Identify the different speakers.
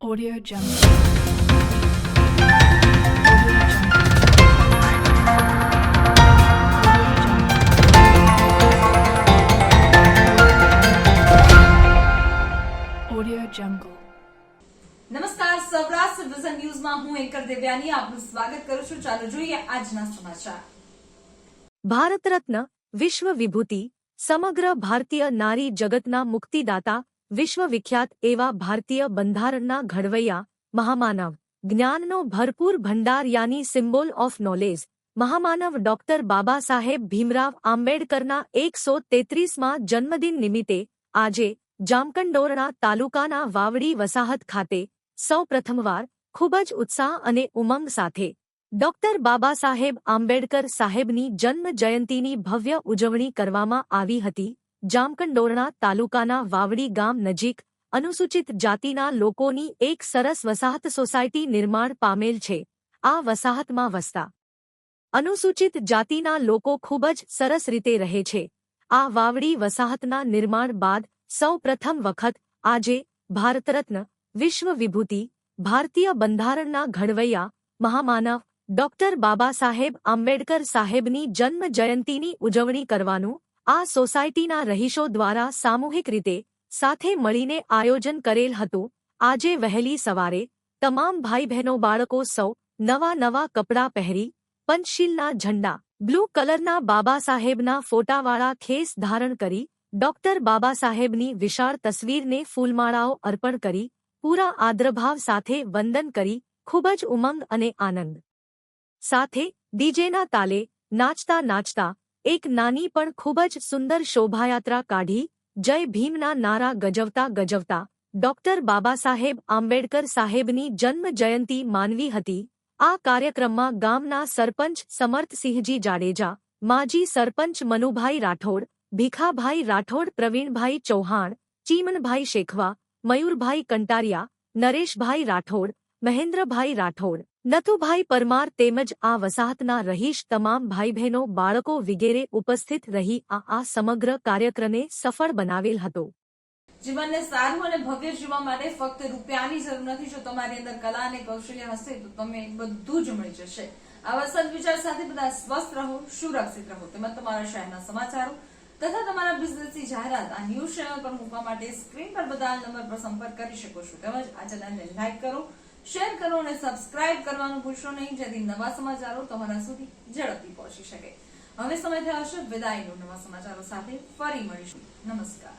Speaker 1: Audio Jungle. Audio Jungle.
Speaker 2: નમસ્કાર, Saurashtra vision ન્યૂઝમાં હું એન્કર દેવ્યાની આપનું સ્વાગત કરું છું. ચાલો જોઈએ આજના સમાચાર.
Speaker 3: ભારત રત્ન, વિશ્વ વિભૂતિ, સમગ્ર ભારતીય નારી જગતના મુક્તિદાતા, વિશ્વવિખ્યાત એવા ભારતીય બંધારણના ઘડવૈયા, મહામાનવ, જ્ઞાનનો ભરપૂર ભંડાર યાની symbol of knowledge, મહામાનવ doctor Baba Saheb Bhimrao આંબેડકરના 133મા જન્મદિન નિમિત્તે આજે જામકંડોરણા તાલુકાના વાવડી વસાહત ખાતે સૌ પ્રથમવાર ખૂબ જ ઉત્સાહ અને ઉમંગ સાથે ડોક્ટર બાબા સાહેબ આંબેડકર સાહેબની જન્મ જયંતીની ભવ્ય ઉજવણી કરવામાં આવી હતી. જામકંડોરણા તાલુકાના વાવડી ગામ નજીક અનુસૂચિત જાતિના લોકોની એક સરસ વસાહત સોસાયટી નિર્માણ પામેલ છે. આ વસાહતમાં વસતા અનુસૂચિત જાતિના લોકો ખૂબ જ સરસ રીતે રહે છે. આ વાવડી વસાહતના નિર્માણ બાદ સૌ પ્રથમ વખત આજે ભારતરત્ન, વિશ્વ વિભૂતિ, ભારતીય બંધારણના ઘડવૈયા, મહામાનવ ડોક્ટર બાબા સાહેબ આંબેડકર સાહેબની જન્મ જયંતીની ઉજવણી કરવાનું આ સોસાયટીના રહીશો દ્વારા સામૂહિક રીતે સાથે મળીને આયોજન કરેલ હતું. આજે વહેલી સવારે તમામ ભાઈ બહેનો બાળકો સૌ નવા કપડાં પહેરી પંચશીલના ઝંડા, બ્લુ કલરના બાબા સાહેબના ફોટાવાળા ખેસ ધારણ કરી ડોક્ટર બાબા સાહેબની વિશાળ તસવીરને ફૂલમાળાઓ અર્પણ કરી પૂરા આદરભાવ સાથે વંદન કરી ખૂબ જ ઉમંગ અને આનંદ સાથે ડીજેના તાલે નાચતા એક નાની પણ ખૂબ જ સુંદર શોભાયાત્રા કાઢી જય ભીમના નારા ગજવતા ડોક્ટર બાબા સાહેબ આંબેડકર સાહેબની જન્મ જયંતી માનવી હતી. આ કાર્યક્રમમાં ગામના સરપંચ સમર્થસિંહજી જાડેજા, માજી સરપંચ મનુભાઈ રાઠોડ, ભીખાભાઈ રાઠોડ, પ્રવીણભાઈ ચૌહાણ, ચીમનભાઈ શેખવા, મયુરભાઈ કંટારિયા, નરેશભાઈ રાઠોડ, મહેન્દ્રભાઈ રાઠોડ, નથુભાઈ પરમાર તેમજ આ વસાહતના રહીશ તમામ ભાઈ બહેનો બાળકો વિગેરે ઉપસ્થિત રહી આ સમગ્ર કાર્યક્રમને સફળ બનાવેલ હતો.
Speaker 2: જીવનને સારું અને ભવ્ય જીવવા માટે ફક્ત રૂપિયાની જરૂર નથી. જો તમારી અંદર કલા અને કૌશલ્ય હશે તો તમે બધું જ મળી જશે. આવા સદવિચાર સાથે બધા સ્વસ્થ રહો, સુરક્ષિત રહો. તેમજ તમારા શહેરના સમાચારો તથા તમારા બિઝનેસની જાહેરાત આ ન્યૂઝ ચેનલ પર મૂકવા માટે સ્ક્રીન પર બધા નંબર પર સંપર્ક કરી શકો છો. તેમજ આ ચેનલને લાઈક કરો, શેર કરો અને સબસ્ક્રાઇબ કરવાનું ભૂલશો નહીં, જેથી નવા સમાચારો તમારા સુધી ઝડપથી પહોંચી શકે. હવે સમય થયો છે વિદાયનો. નવા સમાચારો સાથે ફરી મળીશું. નમસ્કાર.